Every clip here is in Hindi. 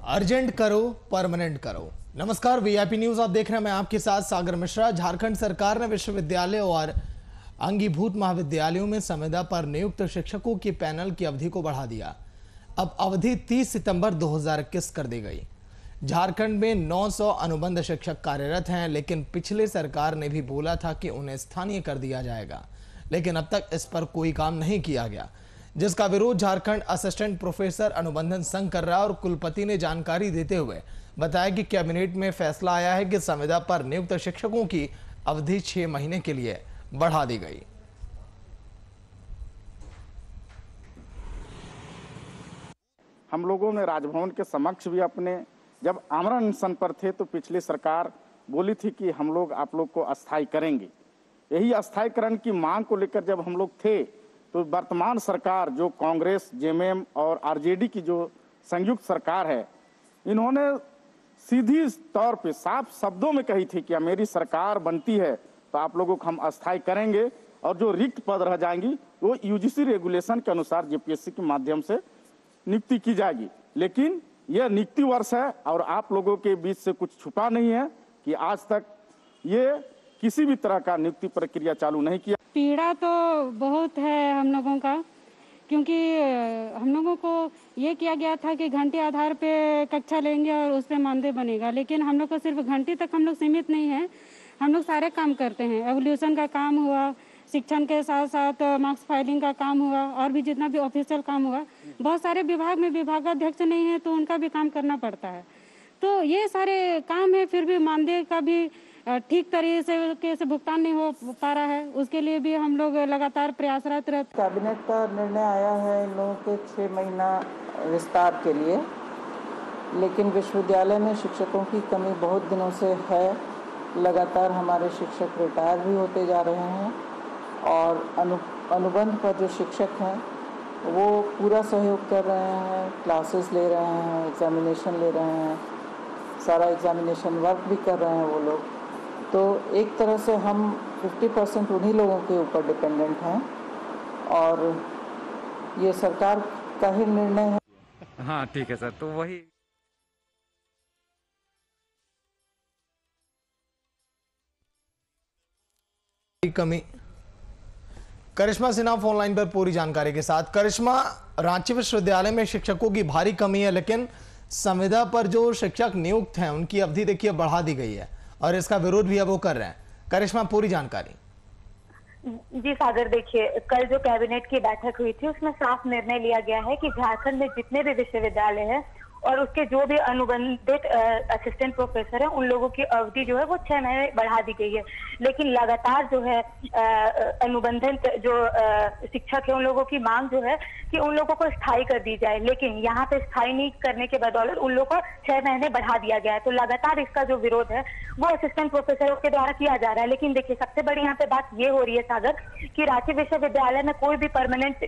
अर्जेंट करो परमानेंट करो। नमस्कार, वीआईपी न्यूज आप देख रहे हैं। मैं आपके साथ सागर मिश्रा। झारखंड सरकार ने विश्वविद्यालय और अंगीभूत महाविद्यालयों में संविदा पर नियुक्त शिक्षकों के पैनल की अवधि को बढ़ा दिया। अब अवधि 30 सितंबर 2021 कर दी गई। झारखंड में 900 अनुबंध शिक्षक कार्यरत हैं, लेकिन पिछले सरकार ने भी बोला था कि उन्हें स्थानीय कर दिया जाएगा, लेकिन अब तक इस पर कोई काम नहीं किया गया, जिसका विरोध झारखंड असिस्टेंट प्रोफेसर अनुबंधन संघ कर रहा है। और कुलपति ने जानकारी देते हुए बताया कि कैबिनेट में फैसला आया है कि संविदा पर नियुक्त शिक्षकों की अवधि 6 महीने के लिए बढ़ा दी गई। हम लोगों ने राजभवन के समक्ष भी अपने जब आमरण अनशन पर थे तो पिछली सरकार बोली थी कि हम लोग आप लोग को अस्थायी करेंगे। यही अस्थायीकरण की मांग को लेकर जब हम लोग थे तो वर्तमान सरकार जो कांग्रेस, जेएमएम और आरजेडी की जो संयुक्त सरकार है, इन्होंने सीधी तौर पे साफ शब्दों में कही थी कि मेरी सरकार बनती है तो आप लोगों को हम अस्थायी करेंगे और जो रिक्त पद रह जाएंगी वो यूजीसी रेगुलेशन के अनुसार जेपीएससी के माध्यम से नियुक्ति की जाएगी। लेकिन यह नियुक्ति वर्ष है और आप लोगों के बीच से कुछ छुपा नहीं है कि आज तक ये किसी भी तरह का नियुक्ति प्रक्रिया चालू नहीं किया। पीड़ा तो बहुत है हम लोगों का, क्योंकि हम लोगों को ये किया गया था कि घंटे आधार पे कक्षा लेंगे और उस पर मानदेय बनेगा, लेकिन हम लोग को सिर्फ घंटे तक हम लोग सीमित नहीं है। हम लोग सारे काम करते हैं। एवोल्यूशन का काम हुआ, शिक्षण के साथ साथ मार्क्स फाइलिंग का काम हुआ और भी जितना भी ऑफिशियल काम हुआ। बहुत सारे विभाग में विभागाध्यक्ष नहीं है तो उनका भी काम करना पड़ता है। तो ये सारे काम है, फिर भी मानदेय का भी ठीक तरीके से भुगतान नहीं हो पा रहा है। उसके लिए भी हम लोग लगातार प्रयासरत रहते। कैबिनेट का निर्णय आया है इन लोगों के 6 महीना विस्तार के लिए, लेकिन विश्वविद्यालय में शिक्षकों की कमी बहुत दिनों से है। लगातार हमारे शिक्षक रिटायर भी होते जा रहे हैं और अनुबंध पर जो शिक्षक हैं वो पूरा सहयोग कर रहे हैं, क्लासेस ले रहे हैं, एग्जामिनेशन ले रहे हैं, सारा एग्जामिनेशन वर्क भी कर रहे हैं वो लोग। तो एक तरह से हम 50% उन्हीं लोगों के ऊपर डिपेंडेंट हैं और ये सरकार का ही निर्णय है। हाँ ठीक है सर, तो वही कमी। करिश्मा सिन्हा फोन लाइन पर पूरी जानकारी के साथ। करिश्मा, रांची विश्वविद्यालय में शिक्षकों की भारी कमी है, लेकिन संविदा पर जो शिक्षक नियुक्त हैं उनकी अवधि देखिए बढ़ा दी गई है और इसका विरोध भी अब वो कर रहे हैं। करिश्मा, पूरी जानकारी। जी सागर, देखिए कल जो कैबिनेट की बैठक हुई थी उसमें साफ निर्णय लिया गया है कि झारखंड में जितने भी विश्वविद्यालय हैं और उसके जो भी अनुबंधित असिस्टेंट प्रोफेसर हैं उन लोगों की अवधि जो है वो 6 महीने बढ़ा दी गई है। लेकिन लगातार जो है अनुबंधित जो शिक्षक है उन लोगों की मांग जो है कि उन लोगों को स्थायी कर दी जाए, लेकिन यहाँ पे स्थायी नहीं करने के बदौलत उन लोगों को 6 महीने बढ़ा दिया गया है। तो लगातार इसका जो विरोध है वो असिस्टेंट प्रोफेसरों के द्वारा किया जा रहा है। लेकिन देखिए सबसे बड़ी यहाँ पे बात ये हो रही है सागर कि रांची विश्वविद्यालय में कोई भी परमानेंट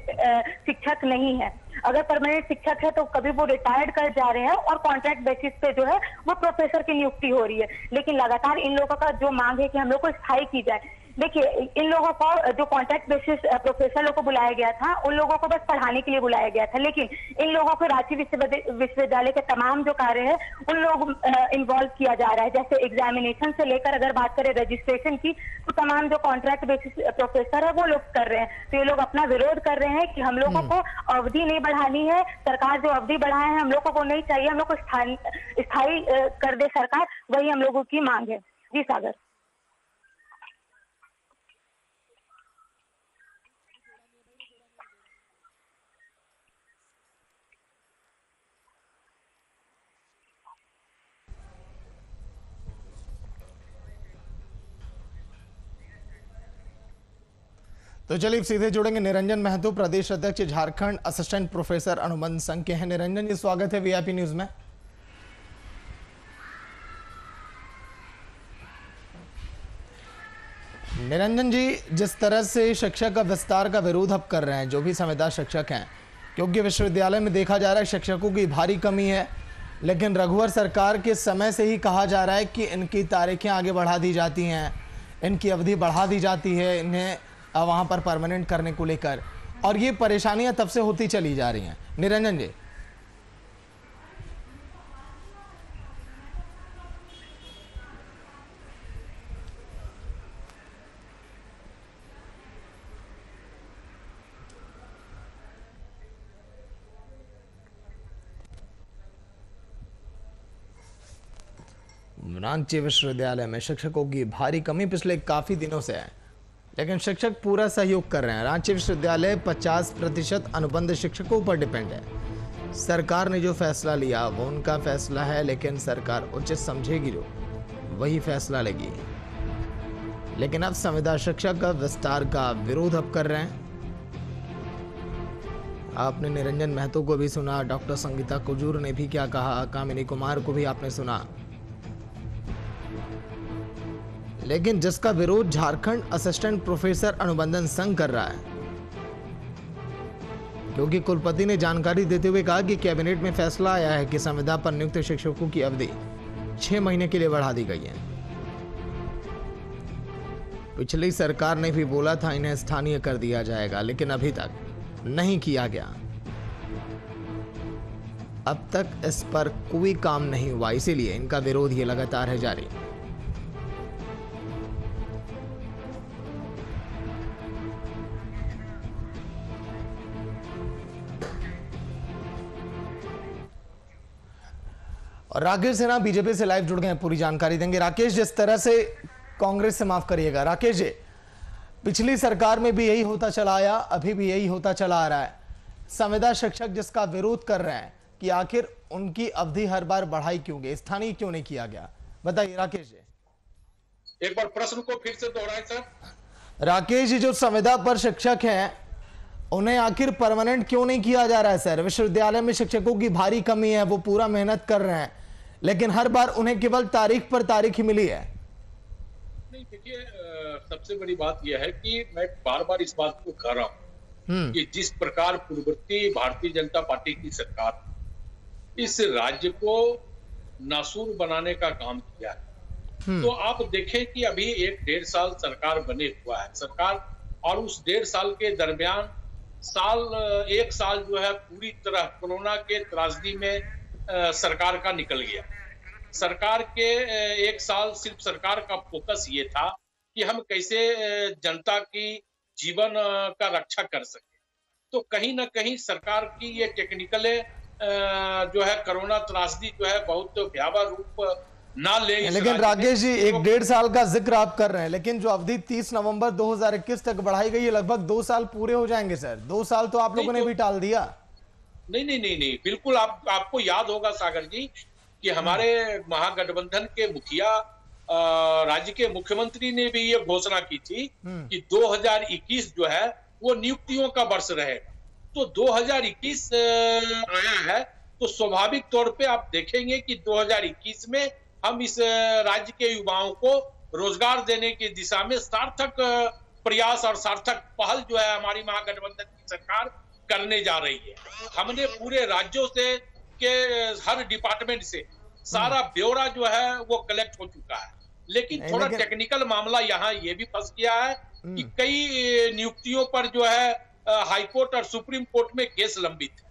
शिक्षक नहीं है। अगर परमानेंट शिक्षक है तो कभी वो रिटायर्ड कर जा रहे हैं और कॉन्ट्रैक्ट बेसिस पे जो है वो प्रोफेसर की नियुक्ति हो रही है। लेकिन लगातार इन लोगों का जो मांग है कि हम लोग को स्थायी की जाए। देखिए इन लोगों को जो कॉन्ट्रैक्ट बेसिस प्रोफेसर लोगों को बुलाया गया था उन लोगों को बस पढ़ाने के लिए बुलाया गया था, लेकिन इन लोगों को रांची विश्वविद्यालय के तमाम जो कार्य है उन लोग इन्वॉल्व किया जा रहा है। जैसे एग्जामिनेशन से लेकर अगर बात करें रजिस्ट्रेशन की, तो तमाम जो कॉन्ट्रैक्ट बेसिस प्रोफेसर है वो लोग कर रहे हैं। तो ये लोग अपना विरोध कर रहे हैं कि हम लोगों को अवधि नहीं बढ़ानी है, सरकार जो अवधि बढ़ाए हैं हम लोगों को नहीं चाहिए, हम लोग को स्थायी कर दे सरकार, वही हम लोगों की मांग है। जी सागर। तो चलिए सीधे जुड़ेंगे। निरंजन महतो, प्रदेश अध्यक्ष झारखंड असिस्टेंट प्रोफेसर अनुबंध संघ के हैं। निरंजन जी, स्वागत है वीआईपी न्यूज में। निरंजन जी, जिस तरह से शिक्षक का विस्तार का विरोध अब कर रहे हैं जो भी संविदा शिक्षक हैं, क्योंकि विश्वविद्यालय में देखा जा रहा है शिक्षकों की भारी कमी है, लेकिन रघुवर सरकार के समय से ही कहा जा रहा है कि इनकी तारीखें आगे बढ़ा दी जाती हैं, इनकी अवधि बढ़ा दी जाती है, इन्हें वहाँ पर परमानेंट करने को लेकर, और ये परेशानियां तब से होती चली जा रही हैं। निरंजन जी। रांची विश्वविद्यालय में शिक्षकों की भारी कमी पिछले काफी दिनों से है, लेकिन शिक्षक पूरा सहयोग कर रहे हैं। रांची विश्वविद्यालय 50% अनुबंध शिक्षकों पर डिपेंड है। सरकार ने जो फैसला लिया वो उनका फैसला है, लेकिन सरकार उचित समझेगी जो वही फैसला लेगी। लेकिन अब संविदा शिक्षक विस्तार का विरोध अब कर रहे हैं। आपने निरंजन महतो को भी सुना, डॉक्टर संगीता कुजूर ने भी क्या कहा, कामिनी कुमार को भी आपने सुना। लेकिन जिसका विरोध झारखंड असिस्टेंट प्रोफेसर अनुबंधन संघ कर रहा है, क्योंकि कुलपति ने जानकारी देते हुए कहा कि कैबिनेट में फैसला आया है कि संविदा पर नियुक्त शिक्षकों की अवधि 6 महीने के लिए बढ़ा दी गई है। पिछली सरकार ने भी बोला था इन्हें स्थानीय कर दिया जाएगा, लेकिन अभी तक नहीं किया गया। अब तक इस पर कोई काम नहीं हुआ, इसीलिए इनका विरोध ये लगातार है जारी। और राकेश सिन्हा बीजेपी से लाइव जुड़ गए हैं, पूरी जानकारी देंगे। राकेश, जिस तरह से कांग्रेस से माफ करिएगा राकेश जी, पिछली सरकार में भी यही होता चला आया, अभी भी यही होता चला आ रहा है। संविदा शिक्षक जिसका विरोध कर रहे हैं कि आखिर उनकी अवधि हर बार बढ़ाई क्यों गई, स्थानीय क्यों नहीं किया गया, बताइए राकेश जी। एक बार प्रश्न को फिर से दोहराएं सर। राकेश जी, जो संविदा पर शिक्षक हैं उन्हें आखिर परमानेंट क्यों नहीं किया जा रहा है सर? विश्वविद्यालय में शिक्षकों की भारी कमी है, वो पूरा मेहनत कर रहे हैं, लेकिन हर बार उन्हें केवल तारीख पर तारीख ही मिली है। नहीं, देखिए सबसे बड़ी बात यह है कि मैं बार बार इस बात को कह रहा हूं कि जिस प्रकार पूर्ववर्ती भारतीय जनता पार्टी की सरकार इस राज्य को नासूर बनाने का काम किया है, तो आप देखें कि अभी 1-1.5 साल सरकार बने हुआ है सरकार, और उस 1.5 साल के दरमियान एक साल जो है पूरी तरह कोरोना के त्रासदी में सरकार का निकल गया। सरकार के 1 साल सिर्फ सरकार का फोकस ये था कि हम कैसे जनता की जीवन का रक्षा कर सके। तो कहीं ना कहीं सरकार की ये टेक्निकल जो है कोरोना त्रासदी जो है बहुत भयावह रूप ना ले। लेकिन राकेश जी, 1-1.5 साल का जिक्र आप कर रहे हैं, लेकिन जो अवधि 30 नवंबर 2021 तक बढ़ाई गई है, लगभग 2 साल पूरे हो जाएंगे सर। 2 साल तो आप लोगों ने भी टाल दिया। नहीं, बिल्कुल आपको याद होगा सागर जी कि हमारे महागठबंधन के मुखिया राज्य के मुख्यमंत्री ने भी ये घोषणा की थी कि 2021 जो है वो नियुक्तियों का वर्ष रहेगा। तो 2021 आया है, तो स्वाभाविक तौर पे आप देखेंगे कि 2021 में हम इस राज्य के युवाओं को रोजगार देने की दिशा में सार्थक प्रयास और सार्थक पहल जो है हमारी महागठबंधन की सरकार करने जा रही है। हमने पूरे राज्यों से के हर डिपार्टमेंट से सारा ब्यौरा जो है वो कलेक्ट हो चुका है, लेकिन थोड़ा टेक्निकल मामला यहाँ ये भी फंस गया है कि कई नियुक्तियों पर जो है हाईकोर्ट और सुप्रीम कोर्ट में केस लंबित है,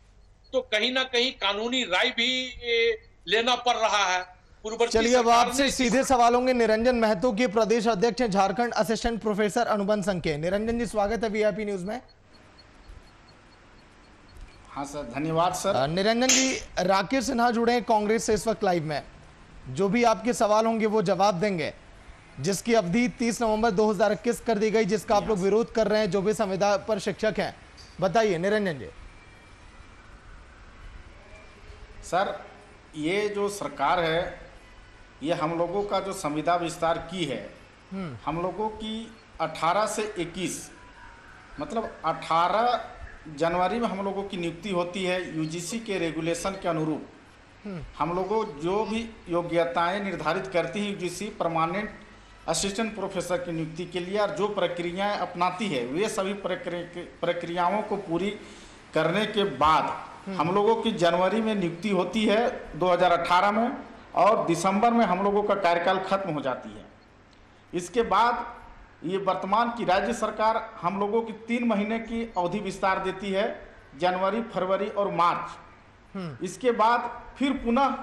तो कहीं ना कहीं कानूनी राय भी लेना पड़ रहा है। चलिए, अब आपसे सीधे सवाल होंगे। निरंजन महतो के प्रदेश अध्यक्ष हैं झारखंड असिस्टेंट प्रोफेसर अनुबंध संघ के। निरंजन जी, स्वागत है वीआईपी न्यूज में। हाँ सर, धन्यवाद सर। निरंजन जी, राकेश सिन्हा जुड़े हैं कांग्रेस से इस वक्त लाइव में, जो भी आपके सवाल होंगे वो जवाब देंगे। जिसकी अवधि 30 नवंबर 2021 कर दी गई, जिसका आप लोग विरोध कर रहे हैं, जो भी संविदा पर शिक्षक हैं, बताइए निरंजन जी। सर, ये जो सरकार है ये हम लोगों का जो संविदा विस्तार की है, हम लोगों की 18 से 21 मतलब 18 जनवरी में हम लोगों की नियुक्ति होती है यूजीसी के रेगुलेशन के अनुरूप। हम लोगों जो भी योग्यताएं निर्धारित करती है यूजीसी परमानेंट असिस्टेंट प्रोफेसर की नियुक्ति के लिए, और जो प्रक्रियाएं अपनाती है वे सभी प्रक्रियाओं को पूरी करने के बाद हम लोगों की जनवरी में नियुक्ति होती है 2018 में, और दिसंबर में हम लोगों का कार्यकाल खत्म हो जाती है। इसके बाद ये वर्तमान की राज्य सरकार हम लोगों की 3 महीने की अवधि विस्तार देती है, जनवरी, फरवरी और मार्च। इसके बाद फिर पुनः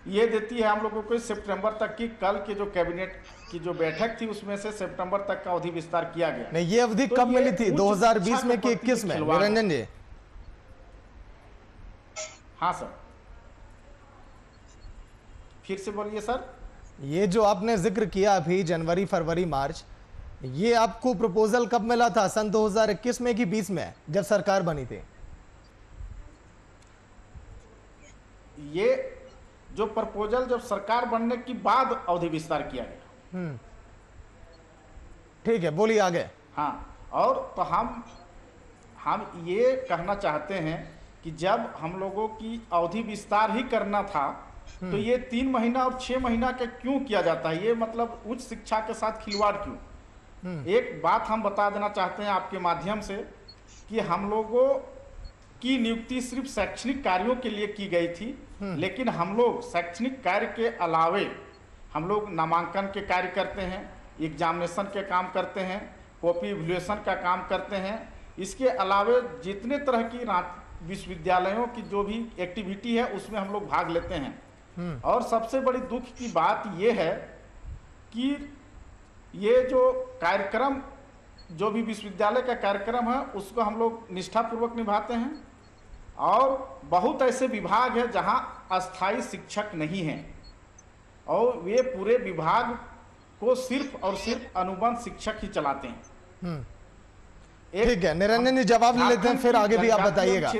ये देती है हम लोगों को सितंबर तक की। कल के जो कैबिनेट की जो बैठक थी उसमें से सितंबर तक का अवधि विस्तार किया गया। नहीं, ये अवधि कब मिली थी? 2020 में कि 21 में? निरंजन जी, हाँ सर, फिर से बोलिए सर। ये जो आपने जिक्र किया अभी जनवरी, फरवरी, मार्च, ये आपको प्रपोजल कब मिला था? सन 2021 में कि 20 में, जब सरकार बनी थी? ये जो प्रपोजल जब सरकार बनने के बाद अवधि विस्तार किया गया। ठीक है, बोलिए आगे। हाँ, और तो हम ये कहना चाहते हैं कि जब हम लोगों की अवधि विस्तार ही करना था तो ये 3 महीना और 6 महीना के क्यों किया जाता है? ये मतलब उच्च शिक्षा के साथ खिलवाड़ क्यों? एक बात हम बता देना चाहते हैं आपके माध्यम से कि हम लोगों की नियुक्ति सिर्फ शैक्षणिक कार्यों के लिए की गई थी, लेकिन हम लोग शैक्षणिक कार्य के अलावे हम लोग नामांकन के कार्य करते हैं, एग्जामिनेशन के काम करते हैं, कॉपी इवैल्यूएशन का काम करते हैं। इसके अलावे जितने तरह की विश्वविद्यालयों की जो भी एक्टिविटी है उसमें हम लोग भाग लेते हैं। और सबसे बड़ी दुख की बात यह है कि ये जो कार्यक्रम, जो भी विश्वविद्यालय का कार्यक्रम है उसको हम लोग निष्ठापूर्वक निभाते हैं। और बहुत ऐसे विभाग है जहां अस्थायी शिक्षक नहीं हैं और वे पूरे विभाग को सिर्फ और सिर्फ अनुबंध शिक्षक ही चलाते हैं। ठीक है, निरंजन जी जवाब ले लेते हैं, फिर आगे भी आप बताइएगा।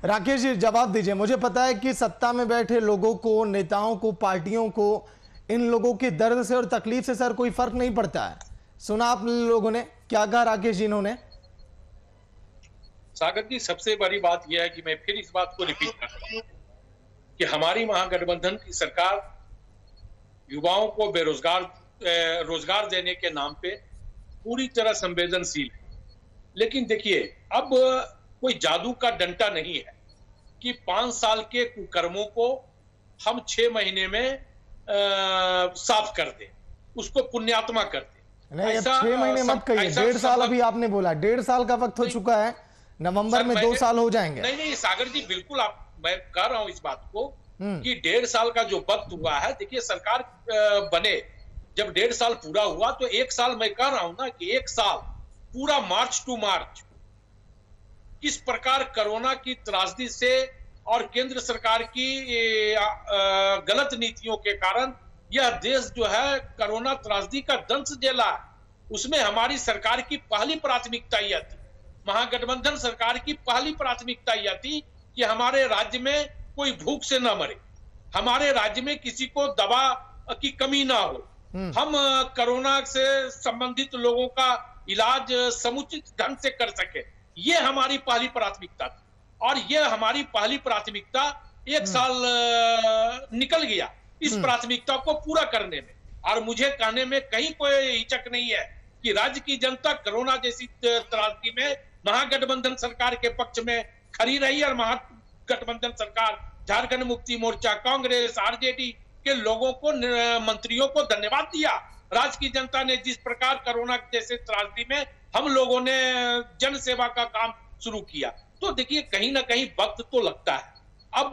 राकेश जी जवाब दीजिए। मुझे पता है कि सत्ता में बैठे लोगों को, नेताओं को, पार्टियों को इन लोगों के दर्द से और तकलीफ से सर कोई फर्क नहीं पड़ता है। सुना आप लोगों ने क्या कहा राकेश जी इन्होंने? सागर जी, सबसे बड़ी बात यह है कि मैं फिर इस बात को रिपीट कर रहा हूं कि हमारी महागठबंधन की सरकार युवाओं को रोजगार देने के नाम पे पूरी तरह संवेदनशील है। लेकिन देखिए, अब कोई जादू का डंडा नहीं है कि 5 साल के कुकर्मों को हम 6 महीने में साफ कर दें, उसको पुण्यात्मा कर दें। नहीं, अब 6 महीने मत कहिए, 1.5 साल अभी आपने बोला, 1.5 साल का वक्त हो चुका है, नवंबर में 2 साल हो जाएंगे। नहीं सागर जी, बिल्कुल मैं कह रहा हूं इस बात को कि 1.5 साल का जो वक्त हुआ है, देखिए सरकार बने जब 1.5 साल पूरा हुआ तो 1 साल मैं कह रहा हूं ना कि 1 साल पूरा मार्च टू मार्च किस प्रकार कोरोना की त्रासदी से और केंद्र सरकार की गलत नीतियों के कारण यह देश जो है कोरोना त्रासदी का दंश झेला है, उसमें हमारी सरकार की पहली प्राथमिकता यह थी, महागठबंधन सरकार की पहली प्राथमिकता यह थी कि हमारे राज्य में कोई भूख से न मरे, हमारे राज्य में किसी को दवा की कमी ना हो, हम कोरोना से संबंधित लोगों का इलाज समुचित ढंग से कर सके। ये हमारी पहली प्राथमिकता थी और ये हमारी पहली प्राथमिकता 1 साल निकल गया इस प्राथमिकता को पूरा करने में। और मुझे कहने में कहीं कोई हिचक नहीं है कि राज्य की जनता कोरोना जैसी त्रासदी में महागठबंधन सरकार के पक्ष में खड़ी रही और महागठबंधन सरकार, झारखंड मुक्ति मोर्चा, कांग्रेस, आरजेडी के लोगों को, मंत्रियों को धन्यवाद दिया। राज्य की जनता ने जिस प्रकार कोरोना जैसे त्रासदी में हम लोगों ने जन सेवा का काम शुरू किया, तो देखिए कहीं ना कहीं वक्त तो लगता है। अब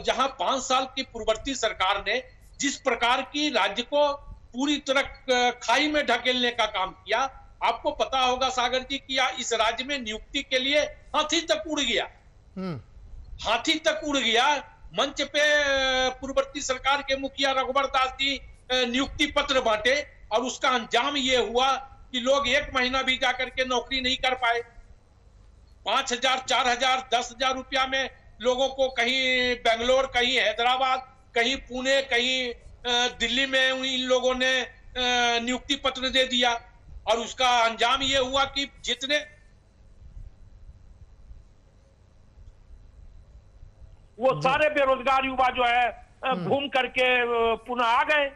जहां 5 साल की पूर्ववर्ती सरकार ने जिस प्रकार की राज्य को पूरी तरह खाई में ढकेलने का काम किया, आपको पता होगा सागर जी कि इस राज्य में नियुक्ति के लिए हाथी तक उड़ गया, हाथी तक उड़ गया। मंच पे पूर्ववर्ती सरकार के मुखिया रघुवर दास जी नियुक्ति पत्र बांटे और उसका अंजाम ये हुआ कि लोग 1 महीना भी जाकर के नौकरी नहीं कर पाए। 5,000, 4,000, 10,000 रुपया में लोगों को कहीं बेंगलोर, कहीं हैदराबाद, कहीं पुणे, कहीं दिल्ली में इन लोगों ने नियुक्ति पत्र दे दिया और उसका अंजाम ये हुआ कि जितने वो सारे बेरोजगार युवा जो है घूम करके पुनः आ गए।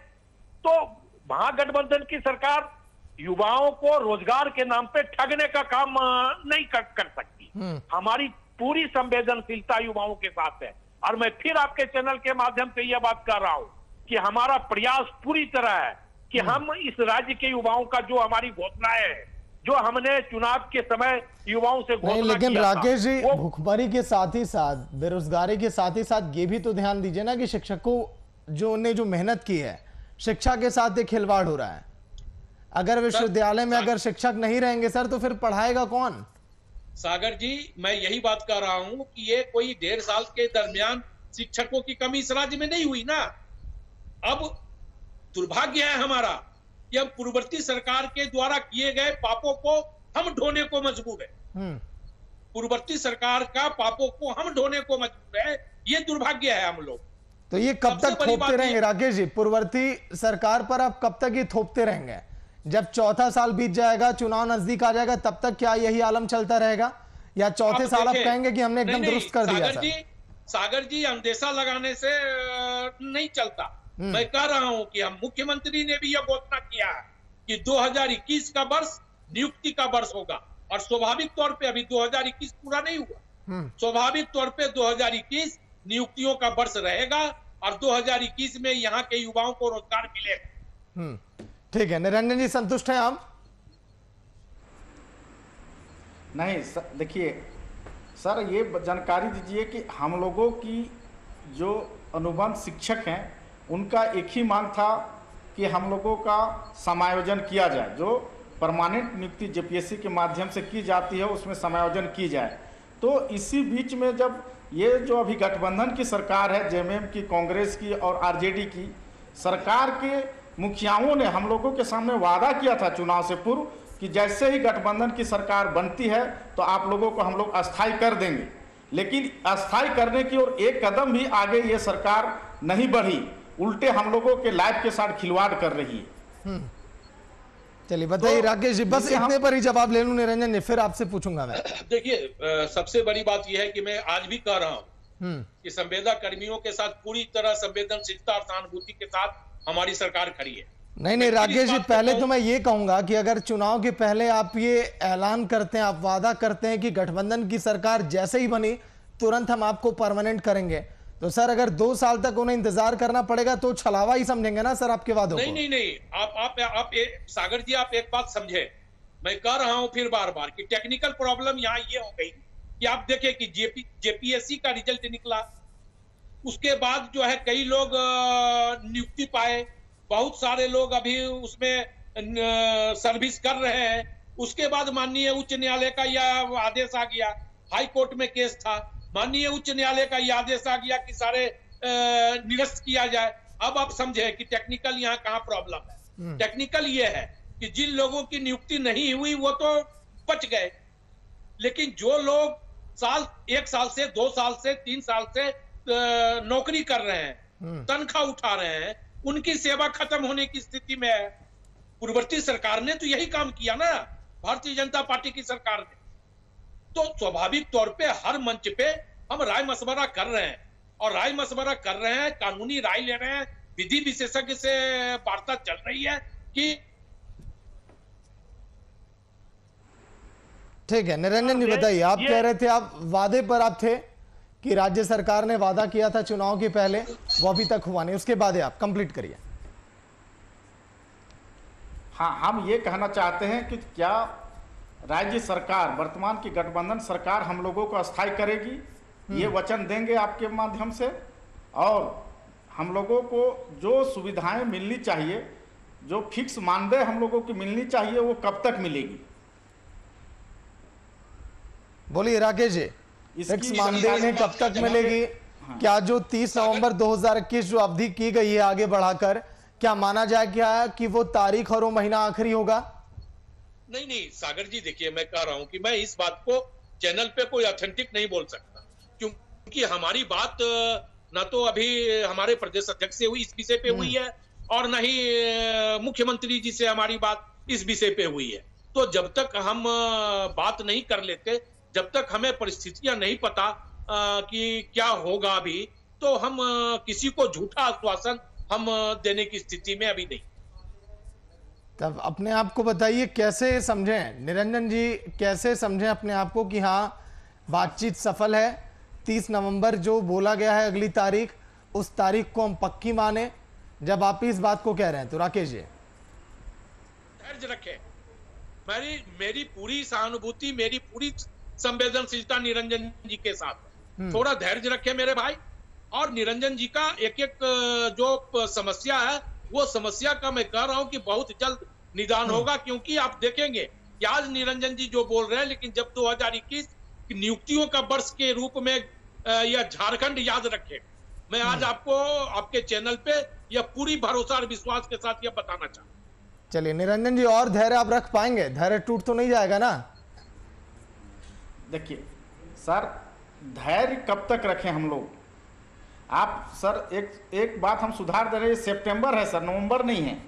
तो महागठबंधन की सरकार युवाओं को रोजगार के नाम पे ठगने का काम नहीं कर सकती। हमारी पूरी संवेदनशीलता युवाओं के साथ है और मैं फिर आपके चैनल के माध्यम से यह बात कर रहा हूं कि हमारा प्रयास पूरी तरह है कि हम इस राज्य के युवाओं का जो हमारी घोषणाएं है, जो हमने चुनाव के समय युवाओं से घोषणा किया, लेकिन राकेश जी, भूखमरी के साथ ही साथ, बेरोजगारी के साथ ही साथ ये भी तो ध्यान दीजिए ना कि शिक्षकों जो मेहनत की है, शिक्षा के साथ एक खिलवाड़ हो रहा है। अगर विश्वविद्यालय में अगर शिक्षक नहीं रहेंगे सर तो फिर पढ़ाएगा कौन? सागर जी, मैं यही बात कर रहा हूं कि ये कोई 1.5 साल के दरमियान शिक्षकों की कमी इस राज्य में नहीं हुई ना। अब दुर्भाग्य है हमारा कि हम पूर्ववर्ती सरकार के द्वारा किए गए पापों को हम ढोने को मजबूर है। पूर्ववर्ती सरकार का पापों को हम ढोने को मजबूर है, ये दुर्भाग्य है हम लोग। तो ये कब तक थोपते रहेंगे राकेश जी? पूर्ववर्ती सरकार पर आप कब तक ये थोपते रहेंगे? जब चौथा साल बीत जाएगा, चुनाव नजदीक आ जाएगा, तब तक क्या यही आलम चलता रहेगा, या चौथे साल आप कहेंगे कि हमने एकदम दुरुस्त कर दिया? सागर जी अंदेशा लगाने से नहीं चलता। मैं कह रहा हूं कि हम मुख्यमंत्री ने भी यह घोषणा किया है कि 2021 का वर्ष नियुक्ति का वर्ष होगा, और स्वाभाविक तौर पे अभी 2021 पूरा नहीं हुआ, स्वाभाविक तौर पे 2021 नियुक्तियों का वर्ष रहेगा, और 2021 में यहाँ के युवाओं को रोजगार मिलेगा। ठीक है, निरंजन जी संतुष्ट हैं आप? नहीं देखिए सर, ये जानकारी दीजिए कि हम लोगों की जो अनुबंध शिक्षक हैं उनका एक ही मांग था कि हम लोगों का समायोजन किया जाए, जो परमानेंट नियुक्ति जेपीएससी के माध्यम से की जाती है उसमें समायोजन की जाए। तो इसी बीच में जब ये जो अभी गठबंधन की सरकार है, जेएमएम की, कांग्रेस की और आरजेडी की सरकार के मुखियाओं ने हम लोगों के सामने वादा किया था चुनाव से पूर्व कि जैसे ही गठबंधन की सरकार बनती है तो आप लोगों को हम लोग अस्थायी कर देंगे, लेकिन अस्थायी करने की ओर एक कदम भी आगे ये सरकार नहीं बढ़ी, उल्टे हम लोगों के लाइफ के साथ खिलवाड़ कर रही है। चलिए बताइए राकेश जी, बस इतने पर ही जवाब ले लूं निरंजन जी, फिर आपसे पूछूंगा मैं। देखिए सबसे बड़ी बात यह है कि मैं आज भी कह रहा हूं कि संवेदना कर्मियों के साथ पूरी तरह संवेदनशीलता और सहानुभूति के साथ हमारी सरकार खड़ी है। नहीं राकेश जी, पहले तो मैं ये कहूंगा कि अगर चुनाव के पहले आप ये ऐलान करते हैं, आप वादा करते हैं कि गठबंधन की सरकार जैसे ही बनी तुरंत हम आपको परमानेंट करेंगे, तो सर अगर 2 साल तक उन्हें इंतजार करना पड़ेगा तो छलावा ही समझेंगे ना सर आपके वादों को? नहीं, आप सागर जी आप एक बात समझे, मैं कह रहा हूं फिर बार बार कि टेक्निकल प्रॉब्लम यहाँ ये हो गई कि आप देखें कि जेपीएससी का रिजल्ट निकला, उसके बाद जो है कई लोग नियुक्ति पाए, बहुत सारे लोग अभी उसमें सर्विस कर रहे हैं, उसके बाद माननीय उच्च न्यायालय का यह आदेश आ गया, हाई कोर्ट में केस था, माननीय उच्च न्यायालय का यह आदेश आ गया कि सारे निरस्त किया जाए। अब आप समझे कि टेक्निकल यहाँ कहाँ प्रॉब्लम है। टेक्निकल ये है कि जिन लोगों की नियुक्ति नहीं हुई वो तो बच गए, लेकिन जो लोग 1 साल से 2 साल से 3 साल से नौकरी कर रहे हैं, तनख्वाह उठा रहे हैं, उनकी सेवा खत्म होने की स्थिति में है। पूर्ववर्ती सरकार ने तो यही काम किया ना, भारतीय जनता पार्टी की सरकार ने। तो स्वाभाविक तौर पे हर मंच पे हम राय मशवरा कर रहे हैं, और राय मशवरा कर रहे हैं, कानूनी राय ले रहे हैं, विधि विशेषज्ञ से वार्ता चल रही है कि ठीक है। निरंजन जी बताइए, आप कह रहे थे, आप वादे पर आप थे कि राज्य सरकार ने वादा किया था चुनाव के पहले, वो अभी तक हुआ नहीं, उसके बाद आप कंप्लीट करिए। हाँ, हम ये कहना चाहते हैं कि क्या राज्य सरकार, वर्तमान की गठबंधन सरकार हम लोगों को अस्थायी करेगी, ये वचन देंगे आपके माध्यम से, और हम लोगों को जो सुविधाएं मिलनी चाहिए, जो फिक्स मानदेय हम लोगों की मिलनी चाहिए, वो कब तक मिलेगी? बोलिए राकेश जी, फिक्स मानदेय इन्हें कब तक मिलेगी? क्या जो 30 नवंबर 2021 जो अवधि की गई है आगे बढ़ाकर, क्या माना जाए क्या कि वो तारीख और वो महीना आखिरी होगा? नहीं सागर जी, देखिए मैं कह रहा हूं कि मैं इस बात को चैनल पे कोई ऑथेंटिक नहीं बोल सकता, क्योंकि हमारी बात ना तो अभी हमारे प्रदेश अध्यक्ष से हुई इस विषय पे हुई है, और न ही मुख्यमंत्री जी से हमारी बात इस विषय पे हुई है। तो जब तक हम बात नहीं कर लेते, जब तक हमें परिस्थितियां नहीं पता कि क्या होगा अभी, तो हम किसी को झूठा आश्वासन हम देने की स्थिति में अभी नहीं। तब अपने आप को बताइए, कैसे समझें निरंजन जी, कैसे समझें अपने आप को कि हाँ बातचीत सफल है, 30 नवंबर जो बोला गया है अगली तारीख, उस तारीख को हम पक्की माने, जब आप इस बात को कह रहे हैं? तो राकेश जी धैर्य रखें, मेरी पूरी सहानुभूति, मेरी पूरी संवेदनशीलता निरंजन जी के साथ, थोड़ा धैर्य रखें मेरे भाई। और निरंजन जी का एक जो समस्या है, वो समस्या का मैं कह रहा हूं कि बहुत जल्द निदान होगा, क्योंकि आप देखेंगे कि आज निरंजन जी जो बोल रहे हैं, लेकिन जब 2021 नियुक्तियों का वर्ष के रूप में यह झारखंड याद रखे, मैं आज आपको आपके चैनल पे यह पूरी भरोसा और विश्वास के साथ यह बताना चाहता हूं। चलिए निरंजन जी, और धैर्य आप रख पाएंगे? धैर्य टूट तो नहीं जाएगा ना? देखिए सर, धैर्य कब तक रखें हम लोग? आप सर एक बात हम सुधार दे रहे हैं, सितंबर है सर, नवंबर नहीं है।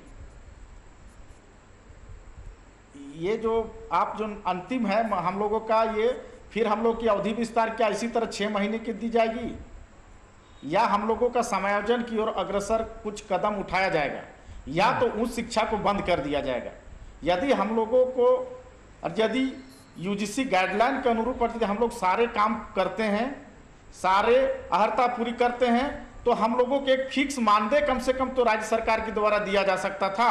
ये जो आप जो अंतिम है हम लोगों का, ये फिर हम लोग की अवधि विस्तार क्या इसी तरह 6 महीने की दी जाएगी, या हम लोगों का समायोजन की ओर अग्रसर कुछ कदम उठाया जाएगा, या तो उस शिक्षा को बंद कर दिया जाएगा। यदि हम लोगों को, और यदि यूजीसी गाइडलाइन के अनुरूप हम लोग सारे काम करते हैं, सारे अहर्ता पूरी करते हैं, तो हम लोगों को एक फिक्स मानदेय कम से कम तो राज्य सरकार के द्वारा दिया जा सकता था।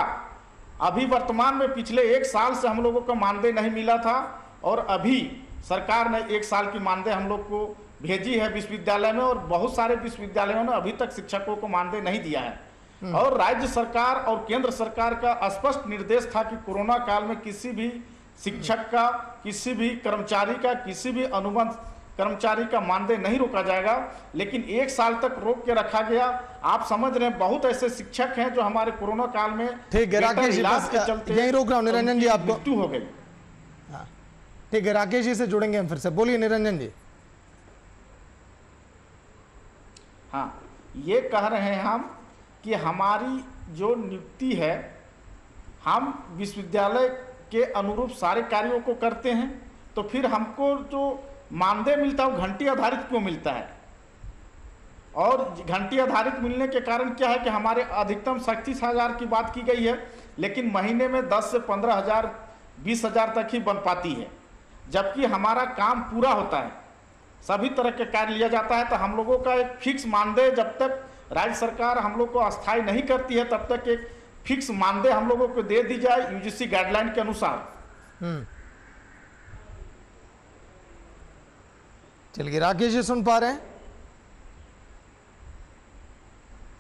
अभी वर्तमान में पिछले 1 साल से हम लोगों को मानदेय नहीं मिला था, और अभी सरकार ने 1 साल की मानदेय हम लोग को भेजी है विश्वविद्यालय में, और बहुत सारे विश्वविद्यालयों ने अभी तक शिक्षकों को मानदेय नहीं दिया है। और राज्य सरकार और केंद्र सरकार का स्पष्ट निर्देश था कि कोरोना काल में किसी भी शिक्षक का, किसी भी कर्मचारी का, किसी भी अनुबंध कर्मचारी का मानदेय नहीं रोका जाएगा, लेकिन 1 साल तक रोक के रखा गया। आप समझ रहे हैं, बहुत ऐसे शिक्षक हैं जो हमारे कोरोना काल में ठीक है राकेश जी, बस यही रोक रहा हूँ निरंजन जी, आपको मृत्यु हो गई। हाँ ठीक है, राकेश जी से जुड़ेंगे हम फिर से। बोलिए निरंजन जी। हाँ, ये कह रहे हैं हम कि हमारी जो नियुक्ति है, हम विश्वविद्यालय के अनुरूप सारे कार्यों को करते हैं, तो फिर हमको जो मानदेय मिलता है वो घंटी आधारित क्यों मिलता है? और घंटी आधारित मिलने के कारण क्या है कि हमारे अधिकतम 37,000 की बात की गई है, लेकिन महीने में 10 से 15,000 20,000 तक ही बन पाती है, जबकि हमारा काम पूरा होता है, सभी तरह के कार्य लिया जाता है। तो हम लोगों का एक फिक्स मानदेय जब तक राज्य सरकार हम लोग को अस्थायी नहीं करती है, तब तक एक फिक्स मानदेय हम लोगों को दे दी जाए यूजीसी गाइडलाइन के अनुसार। चलिए राकेश जी सुन पा रहे हैं?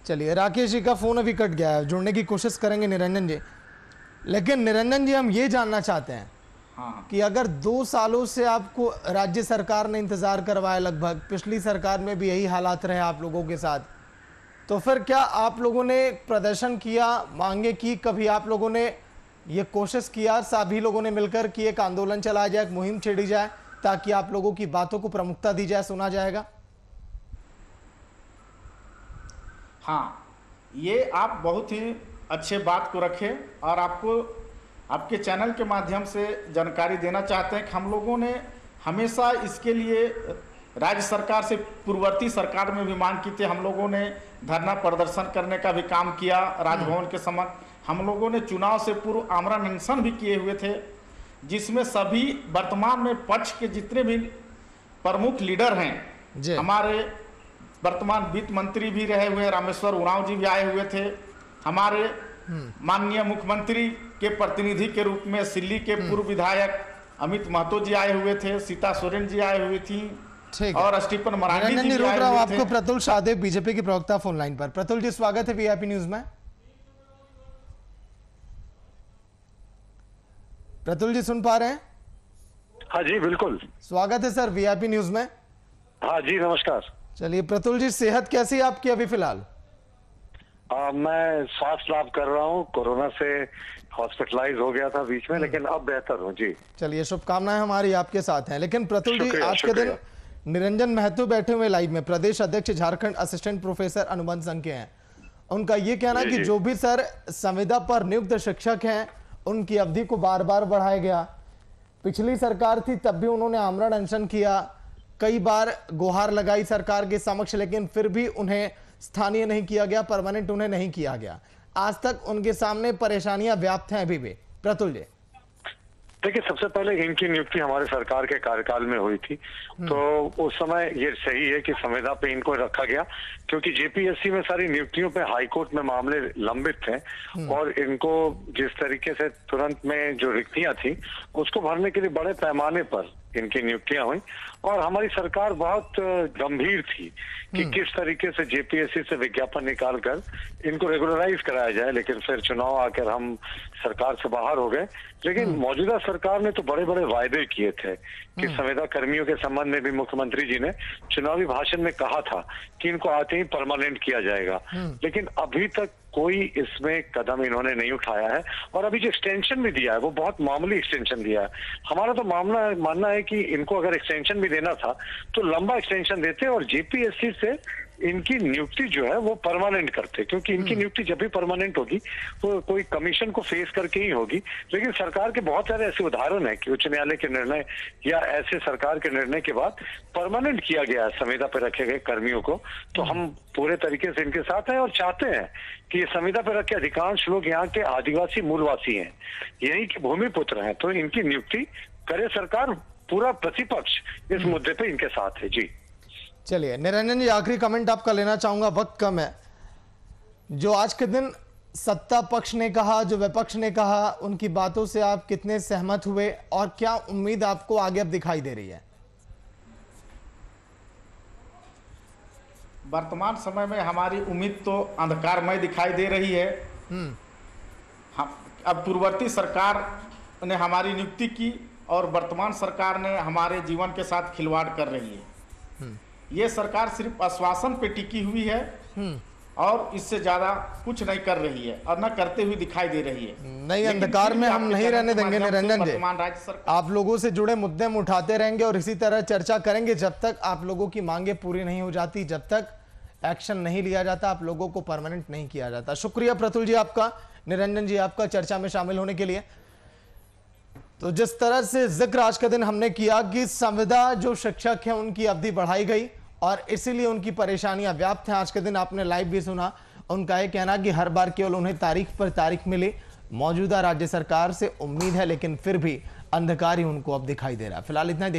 चलिए राकेश जी का फोन अभी कट गया है, जुड़ने की कोशिश करेंगे निरंजन जी। लेकिन निरंजन जी, हम ये जानना चाहते हैं कि अगर 2 सालों से आपको राज्य सरकार ने इंतजार करवाया, लगभग पिछली सरकार में भी यही हालात रहे आप लोगों के साथ, तो फिर क्या आप लोगों ने प्रदर्शन किया, मांगे की, कभी आप लोगों ने ये कोशिश किया सभी लोगों ने मिलकर कि एक आंदोलन चलाया जाए, एक मुहिम छेड़ी जाए, ताकि आप लोगों की बातों को प्रमुखता दी जाए, सुना जाएगा? हाँ, ये आप बहुत ही अच्छे बात को रखे, और आपको आपके चैनल के माध्यम से जानकारी देना चाहते हैं कि हम लोगों ने हमेशा इसके लिए राज्य सरकार से, पूर्ववर्ती सरकार में भी मांग की थी। हम लोगों ने धरना प्रदर्शन करने का भी काम किया राजभवन के समक्ष। हम लोगों ने चुनाव से पूर्व आमरण अनशन भी किए हुए थे, जिसमें सभी वर्तमान में पक्ष के जितने भी प्रमुख लीडर हैं, हमारे वर्तमान वित्त मंत्री भी रहे हुए रामेश्वर उरांव जी भी आए हुए थे, हमारे माननीय मुख्यमंत्री के प्रतिनिधि के रूप में सिल्ली के पूर्व विधायक अमित महतो जी आए हुए थे, सीता सोरेन जी आए हुई थी, और स्टीफन मरांडी जी भी आए हुए थे। आपको प्रतुल शाहदेव, बीजेपी के प्रवक्ता, फोन लाइन पर। प्रतुल जी स्वागत है वीआईपी न्यूज में। प्रतुल जी सुन पा रहे हैं? हाँ जी बिल्कुल, स्वागत है सर वीआईपी न्यूज में। हाँ जी नमस्कार। चलिए प्रतुल जी, सेहत कैसी है आपकी अभी फिलहाल? मैं श्वास लाभ कर रहा हूँ, कोरोना से हॉस्पिटलाइज हो गया था बीच में, लेकिन अब बेहतर हूँ जी। चलिए शुभकामनाएं हमारी आपके साथ हैं। लेकिन प्रतुल जी, आज के दिन निरंजन महतो बैठे हुए लाइव में, प्रदेश अध्यक्ष झारखंड असिस्टेंट प्रोफेसर अनुबंध संघ के हैं। उनका ये कहना कि जो भी सर संविदा पर नियुक्त शिक्षक हैं उनकी अवधि को बार बार बढ़ाया गया। पिछली सरकार थी तब भी उन्होंने आमरण अनशन किया, कई बार गुहार लगाई सरकार के समक्ष, लेकिन फिर भी उन्हें स्थानीय नहीं किया गया, परमानेंट उन्हें नहीं किया गया। आज तक उनके सामने परेशानियां व्याप्त हैं अभी भी। प्रतुल जी, देखिए सबसे पहले इनकी नियुक्ति हमारे सरकार के कार्यकाल में हुई थी, तो उस समय ये सही है कि संविदा पे इनको रखा गया, क्योंकि जेपीएससी में सारी नियुक्तियों पे हाईकोर्ट में मामले लंबित थे, और इनको जिस तरीके से तुरंत में जो रिक्तियां थी उसको भरने के लिए बड़े पैमाने पर इनकी नियुक्तियां हुई और हमारी सरकार बहुत गंभीर थी कि किस तरीके से जेपीएससी से विज्ञापन निकालकर इनको रेगुलराइज कराया जाए। लेकिन फिर चुनाव आकर हम सरकार से बाहर हो गए। लेकिन मौजूदा सरकार ने तो बड़े बड़े वायदे किए थे कि संविदा कर्मियों के संबंध में भी मुख्यमंत्री जी ने चुनावी भाषण में कहा था कि इनको आते ही परमानेंट किया जाएगा। लेकिन अभी तक कोई इसमें कदम इन्होंने नहीं उठाया है और अभी जो एक्सटेंशन भी दिया है वो बहुत मामूली एक्सटेंशन दिया है। हमारा तो मानना है कि इनको अगर एक्सटेंशन भी देना था तो लंबा एक्सटेंशन देते और जेपीएससी से इनकी नियुक्ति जो है वो परमानेंट करते, क्योंकि इनकी नियुक्ति जब भी परमानेंट होगी वो कोई कमीशन को फेस करके ही होगी। लेकिन सरकार के बहुत सारे ऐसे उदाहरण है कि उच्च न्यायालय के निर्णय या ऐसे सरकार के निर्णय के बाद परमानेंट किया गया है संविदा पर रखे गए कर्मियों को। तो हम पूरे तरीके से इनके साथ हैं और चाहते हैं कि ये संविदा पर रखे अधिकांश लोग यहाँ के आदिवासी मूलवासी हैं, यहीं के भूमिपुत्र हैं, तो इनकी नियुक्ति करे सरकार। पूरा प्रतिपक्ष इस मुद्दे पे इनके साथ है। जी चलिए निरंजन जी, आखिरी कमेंट आपका लेना चाहूंगा, वक्त कम है। जो आज के दिन सत्ता पक्ष ने कहा, जो विपक्ष ने कहा, उनकी बातों से आप कितने सहमत हुए और क्या उम्मीद आपको आगे अब दिखाई दे रही है? वर्तमान समय में हमारी उम्मीद तो अंधकारमय दिखाई दे रही है। अब पूर्ववर्ती सरकार ने हमारी नियुक्ति की और वर्तमान सरकार ने हमारे जीवन के साथ खिलवाड़ कर रही है। ये सरकार सिर्फ आश्वासन पे टिकी हुई है और इससे ज्यादा कुछ नहीं कर रही है और न करते हुए दिखाई दे रही है। नहीं, अंधकार में हम नहीं रहने देंगे निरंजन जी। आप लोगों से जुड़े मुद्दे हम उठाते रहेंगे और इसी तरह चर्चा करेंगे जब तक आप लोगों की मांगे पूरी नहीं हो जाती, जब तक एक्शन नहीं लिया जाता, आप लोगों को परमानेंट नहीं किया जाता। शुक्रिया प्रतुल जी आपका, निरंजन जी आपका चर्चा में शामिल होने के लिए। तो जिस तरह से जिक्र आज के दिन हमने किया कि संविदा जो शिक्षक हैं उनकी अवधि बढ़ाई गई और इसीलिए उनकी परेशानियां व्याप्त हैं। आज के दिन आपने लाइव भी सुना, उनका यह कहना कि हर बार केवल उन्हें तारीख पर तारीख मिली। मौजूदा राज्य सरकार से उम्मीद है लेकिन फिर भी अंधकार ही उनको अब दिखाई दे रहा है। फिलहाल इतना ही।